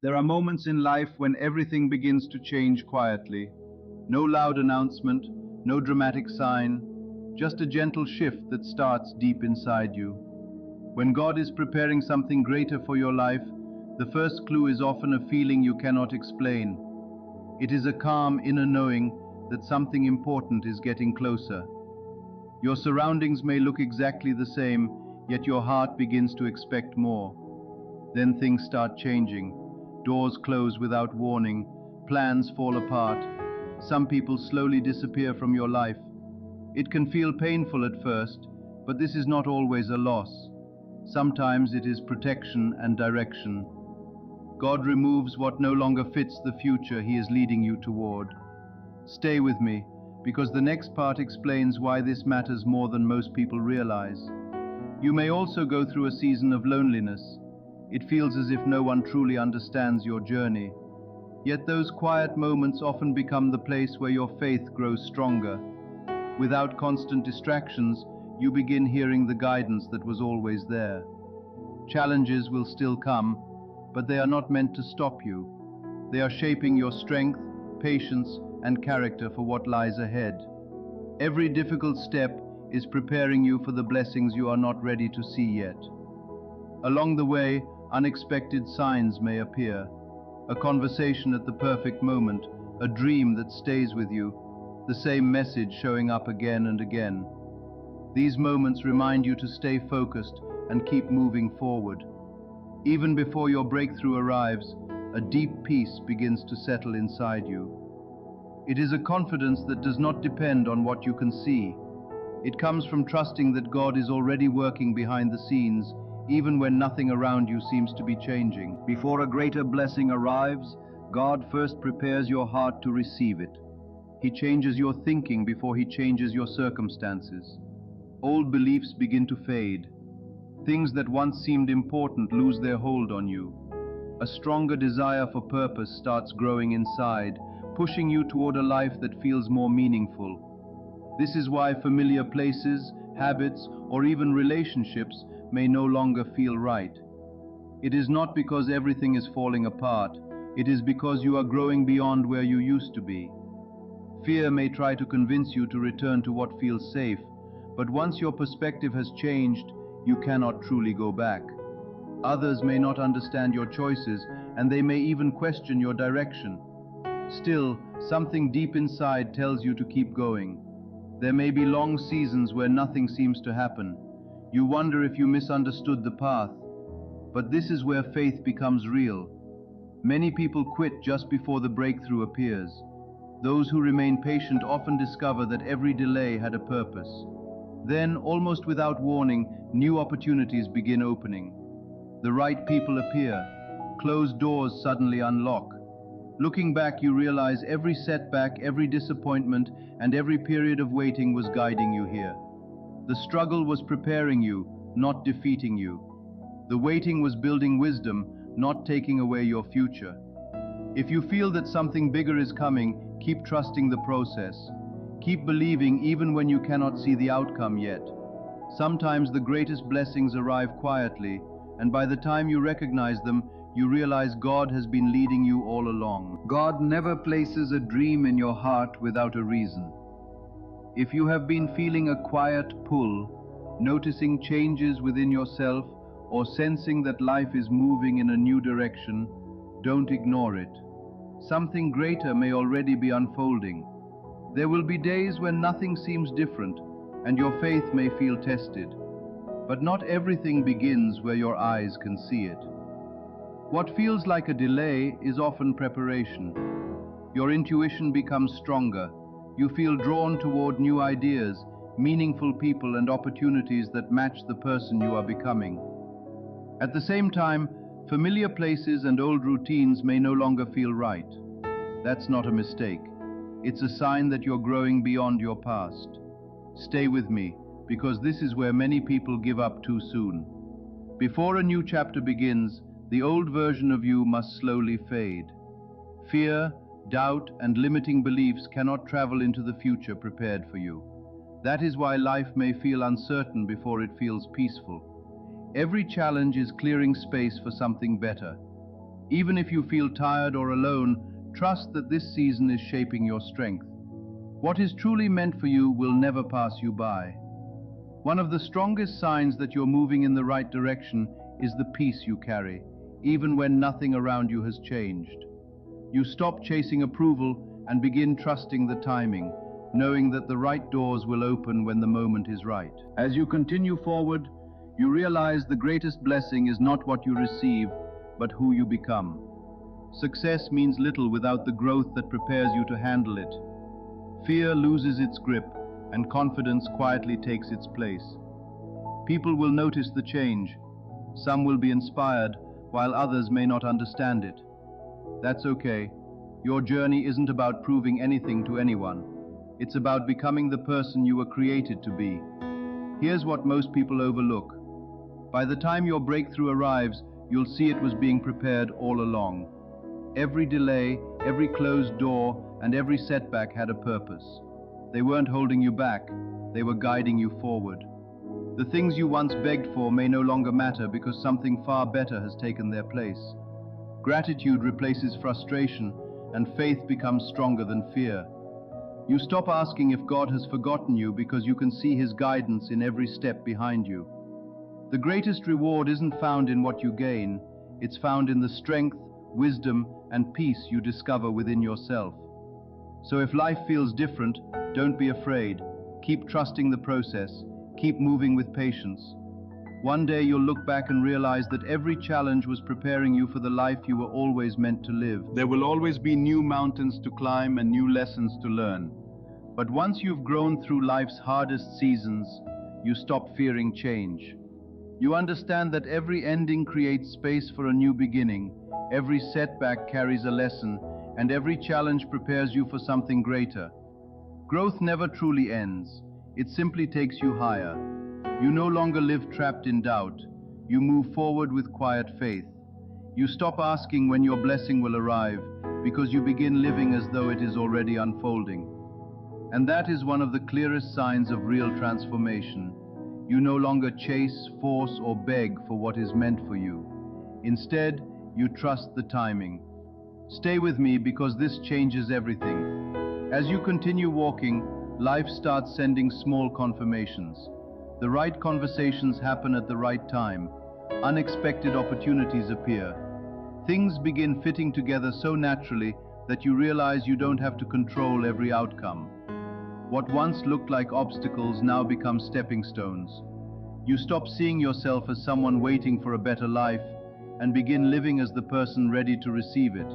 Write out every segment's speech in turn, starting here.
There are moments in life when everything begins to change quietly. No loud announcement, no dramatic sign, just a gentle shift that starts deep inside you. When God is preparing something greater for your life, the first clue is often a feeling you cannot explain. It is a calm inner knowing that something important is getting closer. Your surroundings may look exactly the same, yet your heart begins to expect more. Then things start changing. Doors close without warning, plans fall apart, some people slowly disappear from your life. It can feel painful at first, but this is not always a loss. Sometimes it is protection and direction. God removes what no longer fits the future He is leading you toward. Stay with me, because the next part explains why this matters more than most people realize. You may also go through a season of loneliness. It feels as if no one truly understands your journey. Yet those quiet moments often become the place where your faith grows stronger. Without constant distractions, you begin hearing the guidance that was always there. Challenges will still come, but they are not meant to stop you. They are shaping your strength, patience, and character for what lies ahead. Every difficult step is preparing you for the blessings you are not ready to see yet. Along the way, unexpected signs may appear. A conversation at the perfect moment, a dream that stays with you, the same message showing up again and again. These moments remind you to stay focused and keep moving forward. Even before your breakthrough arrives, a deep peace begins to settle inside you. It is a confidence that does not depend on what you can see. It comes from trusting that God is already working behind the scenes, even when nothing around you seems to be changing. Before a greater blessing arrives, God first prepares your heart to receive it. He changes your thinking before He changes your circumstances. Old beliefs begin to fade. Things that once seemed important lose their hold on you. A stronger desire for purpose starts growing inside, pushing you toward a life that feels more meaningful. This is why familiar places, habits, or even relationships may no longer feel right. It is not because everything is falling apart, it is because you are growing beyond where you used to be. Fear may try to convince you to return to what feels safe, but once your perspective has changed, you cannot truly go back. Others may not understand your choices, and they may even question your direction. Still, something deep inside tells you to keep going. There may be long seasons where nothing seems to happen. You wonder if you misunderstood the path. But this is where faith becomes real. Many people quit just before the breakthrough appears. Those who remain patient often discover that every delay had a purpose. Then, almost without warning, new opportunities begin opening. The right people appear. Closed doors suddenly unlock. Looking back, you realize every setback, every disappointment, and every period of waiting was guiding you here. The struggle was preparing you, not defeating you. The waiting was building wisdom, not taking away your future. If you feel that something bigger is coming, keep trusting the process. Keep believing even when you cannot see the outcome yet. Sometimes the greatest blessings arrive quietly, and by the time you recognize them, you realize God has been leading you all along. God never places a dream in your heart without a reason. If you have been feeling a quiet pull, noticing changes within yourself, or sensing that life is moving in a new direction, don't ignore it. Something greater may already be unfolding. There will be days when nothing seems different, and your faith may feel tested. But not everything begins where your eyes can see it. What feels like a delay is often preparation. Your intuition becomes stronger. You feel drawn toward new ideas, meaningful people, and opportunities that match the person you are becoming. At the same time, familiar places and old routines may no longer feel right. That's not a mistake. It's a sign that you're growing beyond your past. Stay with me, because this is where many people give up too soon. Before a new chapter begins, the old version of you must slowly fade. Fear, doubt, and limiting beliefs cannot travel into the future prepared for you. That is why life may feel uncertain before it feels peaceful. Every challenge is clearing space for something better. Even if you feel tired or alone, trust that this season is shaping your strength. What is truly meant for you will never pass you by. One of the strongest signs that you're moving in the right direction is the peace you carry, even when nothing around you has changed. You stop chasing approval and begin trusting the timing, knowing that the right doors will open when the moment is right. As you continue forward, you realize the greatest blessing is not what you receive, but who you become. Success means little without the growth that prepares you to handle it. Fear loses its grip, and confidence quietly takes its place. People will notice the change. Some will be inspired, while others may not understand it. That's okay. Your journey isn't about proving anything to anyone. It's about becoming the person you were created to be. Here's what most people overlook. By the time your breakthrough arrives, you'll see it was being prepared all along. Every delay, every closed door, and every setback had a purpose. They weren't holding you back, they were guiding you forward. The things you once begged for may no longer matter because something far better has taken their place. Gratitude replaces frustration, and faith becomes stronger than fear. You stop asking if God has forgotten you because you can see His guidance in every step behind you. The greatest reward isn't found in what you gain, it's found in the strength, wisdom, and peace you discover within yourself. So if life feels different, don't be afraid. Keep trusting the process. Keep moving with patience. One day you'll look back and realize that every challenge was preparing you for the life you were always meant to live. There will always be new mountains to climb and new lessons to learn. But once you've grown through life's hardest seasons, you stop fearing change. You understand that every ending creates space for a new beginning, every setback carries a lesson, and every challenge prepares you for something greater. Growth never truly ends. It simply takes you higher. You no longer live trapped in doubt. You move forward with quiet faith. You stop asking when your blessing will arrive, because you begin living as though it is already unfolding. And that is one of the clearest signs of real transformation. You no longer chase, force, or beg for what is meant for you. Instead, you trust the timing. Stay with me because this changes everything. As you continue walking, life starts sending small confirmations. The right conversations happen at the right time. Unexpected opportunities appear. Things begin fitting together so naturally that you realize you don't have to control every outcome. What once looked like obstacles now become stepping stones. You stop seeing yourself as someone waiting for a better life and begin living as the person ready to receive it.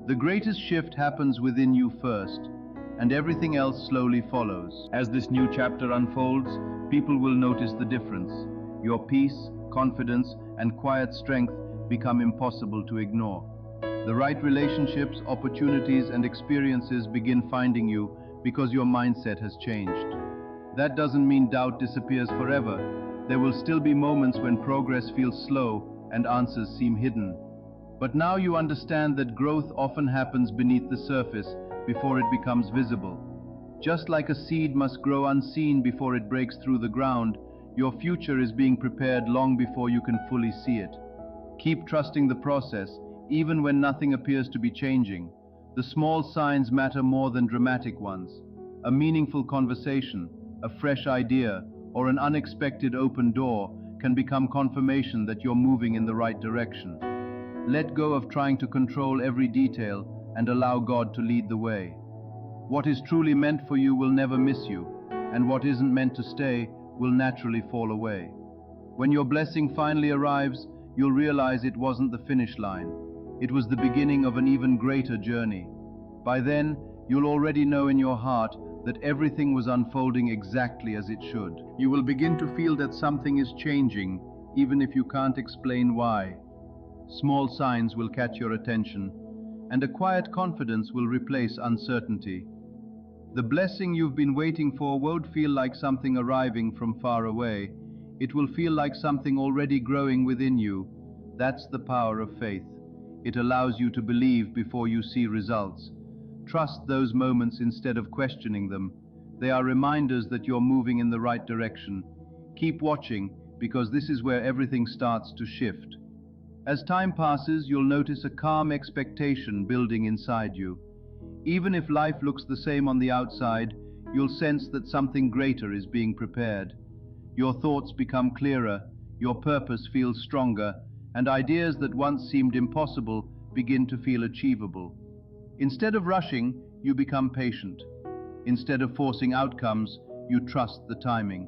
The greatest shift happens within you first, and everything else slowly follows. As this new chapter unfolds, people will notice the difference. Your peace, confidence, and quiet strength become impossible to ignore. The right relationships, opportunities, and experiences begin finding you because your mindset has changed. That doesn't mean doubt disappears forever. There will still be moments when progress feels slow and answers seem hidden. But now you understand that growth often happens beneath the surface before it becomes visible. Just like a seed must grow unseen before it breaks through the ground, your future is being prepared long before you can fully see it. Keep trusting the process, even when nothing appears to be changing. The small signs matter more than dramatic ones. A meaningful conversation, a fresh idea, or an unexpected open door can become confirmation that you're moving in the right direction. Let go of trying to control every detail and allow God to lead the way. What is truly meant for you will never miss you, and what isn't meant to stay will naturally fall away. When your blessing finally arrives, you'll realize it wasn't the finish line. It was the beginning of an even greater journey. By then, you'll already know in your heart that everything was unfolding exactly as it should. You will begin to feel that something is changing, even if you can't explain why. Small signs will catch your attention, and a quiet confidence will replace uncertainty. The blessing you've been waiting for won't feel like something arriving from far away. It will feel like something already growing within you. That's the power of faith. It allows you to believe before you see results. Trust those moments instead of questioning them. They are reminders that you're moving in the right direction. Keep watching, because this is where everything starts to shift. As time passes, you'll notice a calm expectation building inside you. Even if life looks the same on the outside, you'll sense that something greater is being prepared. Your thoughts become clearer, your purpose feels stronger, and ideas that once seemed impossible begin to feel achievable. Instead of rushing, you become patient. Instead of forcing outcomes, you trust the timing.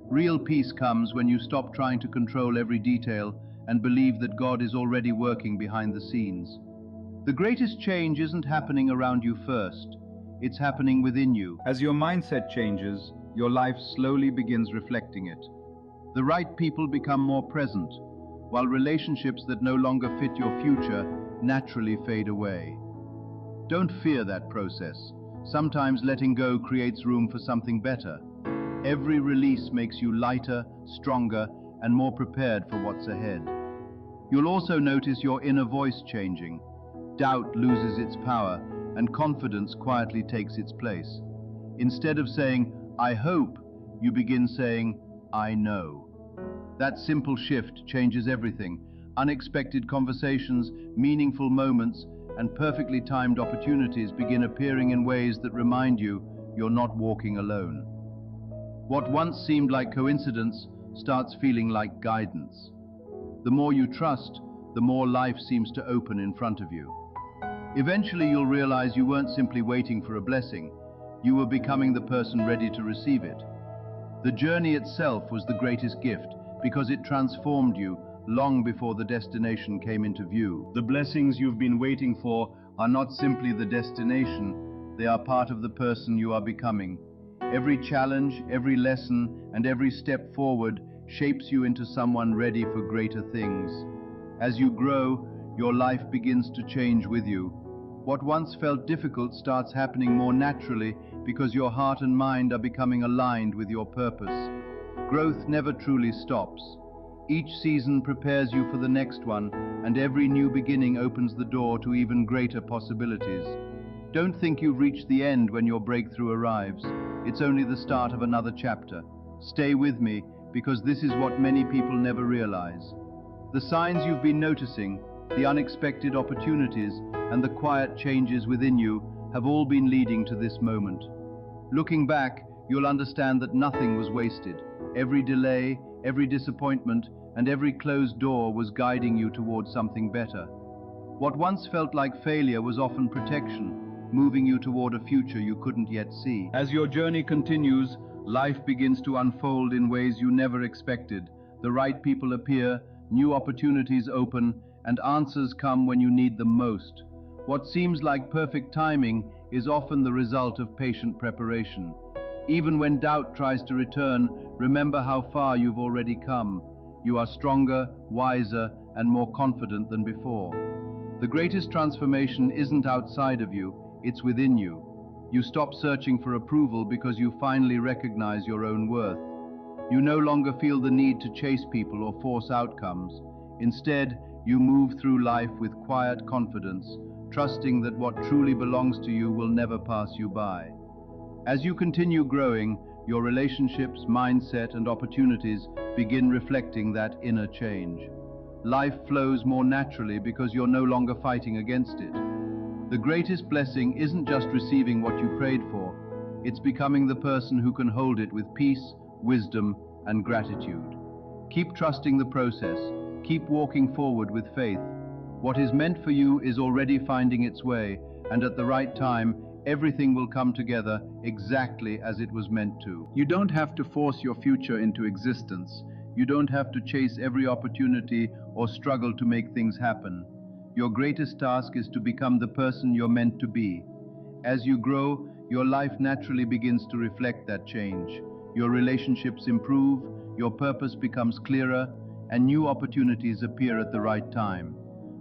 Real peace comes when you stop trying to control every detail and believe that God is already working behind the scenes. The greatest change isn't happening around you first, it's happening within you. As your mindset changes, your life slowly begins reflecting it. The right people become more present, while relationships that no longer fit your future naturally fade away. Don't fear that process. Sometimes letting go creates room for something better. Every release makes you lighter, stronger, and more prepared for what's ahead. You'll also notice your inner voice changing. Doubt loses its power, and confidence quietly takes its place. Instead of saying, "I hope," you begin saying, "I know." That simple shift changes everything. Unexpected conversations, meaningful moments, and perfectly timed opportunities begin appearing in ways that remind you you're not walking alone. What once seemed like coincidence starts feeling like guidance. The more you trust, the more life seems to open in front of you. Eventually you'll realize you weren't simply waiting for a blessing, you were becoming the person ready to receive it. The journey itself was the greatest gift because it transformed you long before the destination came into view. The blessings you've been waiting for are not simply the destination, they are part of the person you are becoming. Every challenge, every lesson, and every step forward shapes you into someone ready for greater things. As you grow, your life begins to change with you. What once felt difficult starts happening more naturally because your heart and mind are becoming aligned with your purpose. Growth never truly stops. Each season prepares you for the next one, and every new beginning opens the door to even greater possibilities. Don't think you've reached the end when your breakthrough arrives. It's only the start of another chapter. Stay with me, because this is what many people never realize. The signs you've been noticing, the unexpected opportunities, and the quiet changes within you have all been leading to this moment. Looking back, you'll understand that nothing was wasted. Every delay, every disappointment, and every closed door was guiding you towards something better. What once felt like failure was often protection, moving you toward a future you couldn't yet see. As your journey continues, life begins to unfold in ways you never expected. The right people appear, new opportunities open, and answers come when you need them most. What seems like perfect timing is often the result of patient preparation. Even when doubt tries to return, remember how far you've already come. You are stronger, wiser, and more confident than before. The greatest transformation isn't outside of you, it's within you. You stop searching for approval because you finally recognize your own worth. You no longer feel the need to chase people or force outcomes. Instead, you move through life with quiet confidence, trusting that what truly belongs to you will never pass you by. As you continue growing, your relationships, mindset, and opportunities begin reflecting that inner change. Life flows more naturally because you're no longer fighting against it. The greatest blessing isn't just receiving what you prayed for, it's becoming the person who can hold it with peace, wisdom, and gratitude. Keep trusting the process, keep walking forward with faith. What is meant for you is already finding its way, and at the right time, everything will come together exactly as it was meant to. You don't have to force your future into existence. You don't have to chase every opportunity or struggle to make things happen. Your greatest task is to become the person you're meant to be. As you grow, your life naturally begins to reflect that change. Your relationships improve, your purpose becomes clearer, and new opportunities appear at the right time.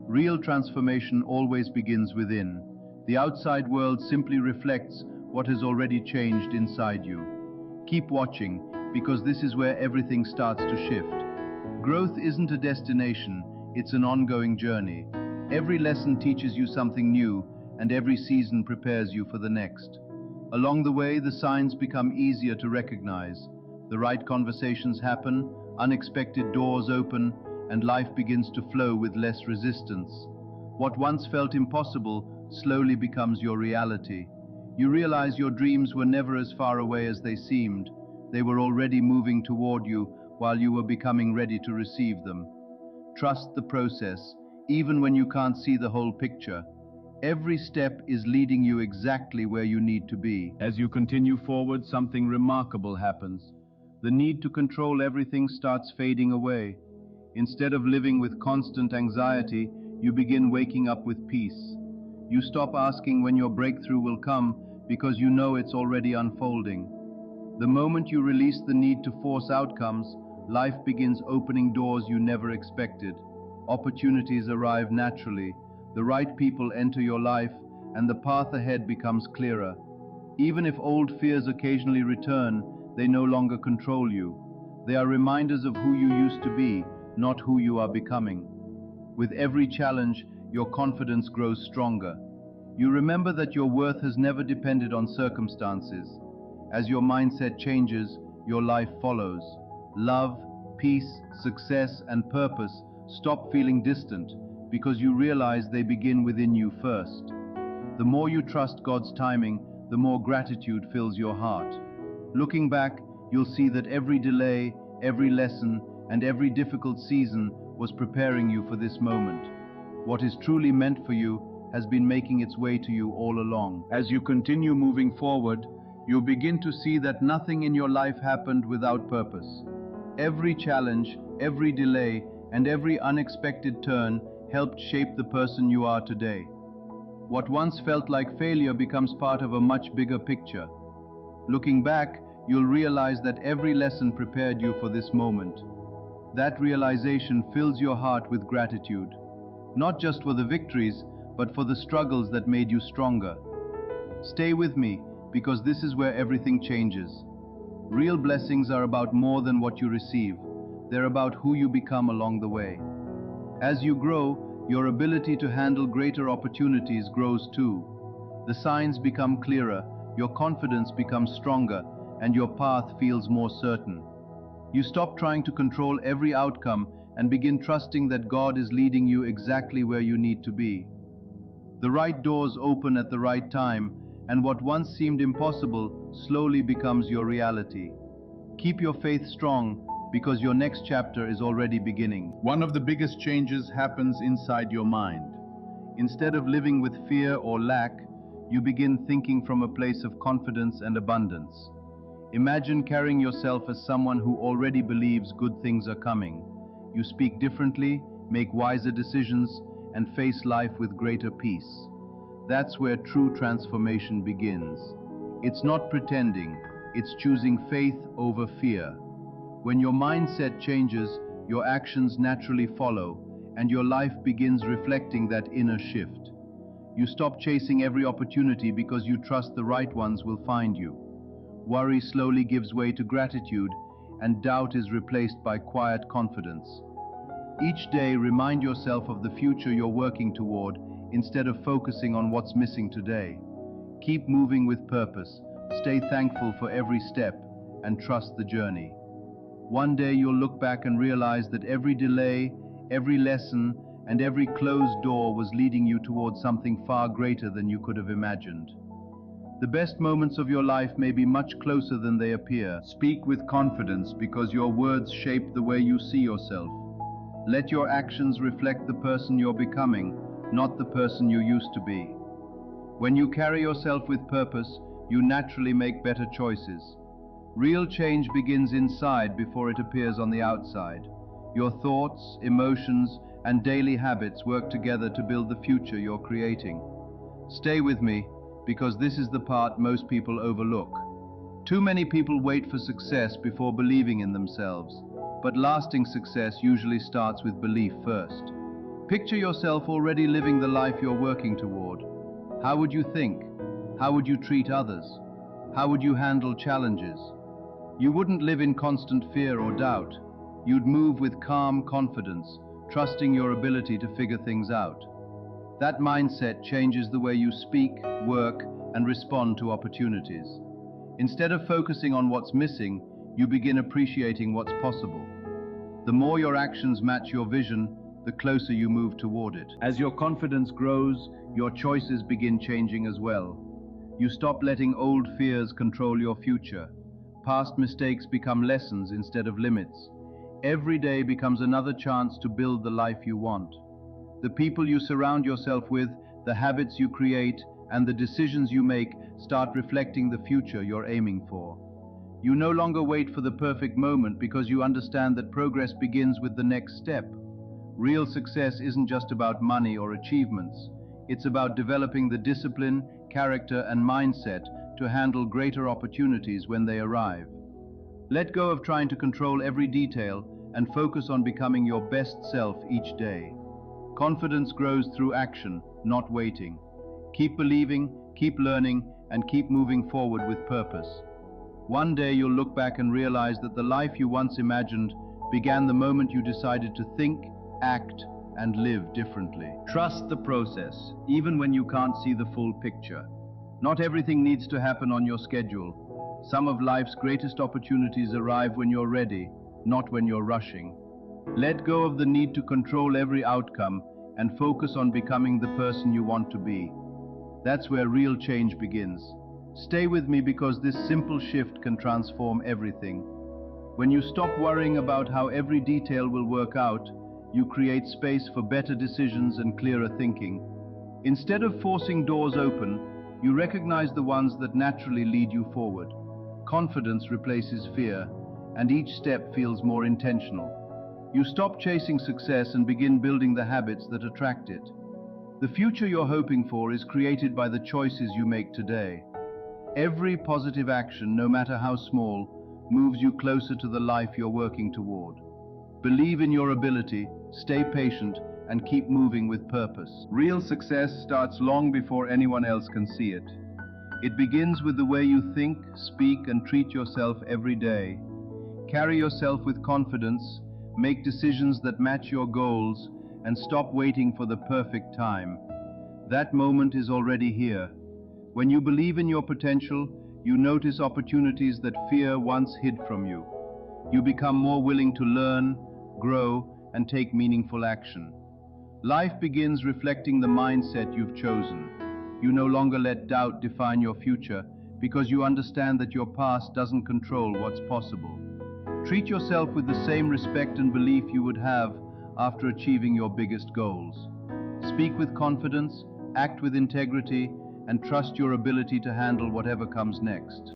Real transformation always begins within. The outside world simply reflects what has already changed inside you. Keep watching, because this is where everything starts to shift. Growth isn't a destination, it's an ongoing journey. Every lesson teaches you something new, and every season prepares you for the next. Along the way, the signs become easier to recognize. The right conversations happen, unexpected doors open, and life begins to flow with less resistance. What once felt impossible slowly becomes your reality. You realize your dreams were never as far away as they seemed. They were already moving toward you while you were becoming ready to receive them. Trust the process, even when you can't see the whole picture. Every step is leading you exactly where you need to be. As you continue forward, something remarkable happens. The need to control everything starts fading away. Instead of living with constant anxiety, you begin waking up with peace. You stop asking when your breakthrough will come because you know it's already unfolding. The moment you release the need to force outcomes, life begins opening doors you never expected. Opportunities arrive naturally. The right people enter your life, and the path ahead becomes clearer. Even if old fears occasionally return, they no longer control you. They are reminders of who you used to be, not who you are becoming. With every challenge, your confidence grows stronger. You remember that your worth has never depended on circumstances. As your mindset changes, your life follows. Love, peace, success, and purpose stop feeling distant because you realize they begin within you first. The more you trust God's timing, the more gratitude fills your heart. Looking back, you'll see that every delay, every lesson, and every difficult season was preparing you for this moment. What is truly meant for you has been making its way to you all along. As you continue moving forward, you begin to see that nothing in your life happened without purpose. Every challenge, every delay, and every unexpected turn helped shape the person you are today. What once felt like failure becomes part of a much bigger picture. Looking back, you'll realize that every lesson prepared you for this moment. That realization fills your heart with gratitude, not just for the victories, but for the struggles that made you stronger. Stay with me, because this is where everything changes. Real blessings are about more than what you receive. They're about who you become along the way. As you grow, your ability to handle greater opportunities grows too. The signs become clearer, your confidence becomes stronger, and your path feels more certain. You stop trying to control every outcome and begin trusting that God is leading you exactly where you need to be. The right doors open at the right time, and what once seemed impossible slowly becomes your reality. Keep your faith strong, because your next chapter is already beginning. One of the biggest changes happens inside your mind. Instead of living with fear or lack, you begin thinking from a place of confidence and abundance. Imagine carrying yourself as someone who already believes good things are coming. You speak differently, make wiser decisions, and face life with greater peace. That's where true transformation begins. It's not pretending, it's choosing faith over fear. When your mindset changes, your actions naturally follow, and your life begins reflecting that inner shift. You stop chasing every opportunity because you trust the right ones will find you. Worry slowly gives way to gratitude, and doubt is replaced by quiet confidence. Each day, remind yourself of the future you're working toward instead of focusing on what's missing today. Keep moving with purpose, stay thankful for every step, and trust the journey. One day you'll look back and realize that every delay, every lesson, and every closed door was leading you towards something far greater than you could have imagined. The best moments of your life may be much closer than they appear. Speak with confidence because your words shape the way you see yourself. Let your actions reflect the person you're becoming, not the person you used to be. When you carry yourself with purpose, you naturally make better choices. Real change begins inside before it appears on the outside. Your thoughts, emotions, and daily habits work together to build the future you're creating. Stay with me, because this is the part most people overlook. Too many people wait for success before believing in themselves, but lasting success usually starts with belief first. Picture yourself already living the life you're working toward. How would you think? How would you treat others? How would you handle challenges? You wouldn't live in constant fear or doubt. You'd move with calm confidence, trusting your ability to figure things out. That mindset changes the way you speak, work, and respond to opportunities. Instead of focusing on what's missing, you begin appreciating what's possible. The more your actions match your vision, the closer you move toward it. As your confidence grows, your choices begin changing as well. You stop letting old fears control your future. Past mistakes become lessons instead of limits. Every day becomes another chance to build the life you want. The people you surround yourself with, the habits you create, and the decisions you make start reflecting the future you're aiming for. You no longer wait for the perfect moment because you understand that progress begins with the next step. Real success isn't just about money or achievements. It's about developing the discipline, character, and mindset to handle greater opportunities when they arrive. Let go of trying to control every detail and focus on becoming your best self each day. Confidence grows through action, not waiting. Keep believing, keep learning, and keep moving forward with purpose. One day you'll look back and realize that the life you once imagined began the moment you decided to think, act, and live differently. Trust the process, even when you can't see the full picture. Not everything needs to happen on your schedule. Some of life's greatest opportunities arrive when you're ready, not when you're rushing. Let go of the need to control every outcome and focus on becoming the person you want to be. That's where real change begins. Stay with me because this simple shift can transform everything. When you stop worrying about how every detail will work out, you create space for better decisions and clearer thinking. Instead of forcing doors open, you recognize the ones that naturally lead you forward. Confidence replaces fear, and each step feels more intentional. You stop chasing success and begin building the habits that attract it. The future you're hoping for is created by the choices you make today. Every positive action, no matter how small, moves you closer to the life you're working toward. Believe in your ability, stay patient, and keep moving with purpose. Real success starts long before anyone else can see it. It begins with the way you think, speak, and treat yourself every day. Carry yourself with confidence, make decisions that match your goals, and stop waiting for the perfect time. That moment is already here. When you believe in your potential, you notice opportunities that fear once hid from you. You become more willing to learn, grow, and take meaningful action. Life begins reflecting the mindset you've chosen. You no longer let doubt define your future because you understand that your past doesn't control what's possible. Treat yourself with the same respect and belief you would have after achieving your biggest goals. Speak with confidence, act with integrity, and trust your ability to handle whatever comes next.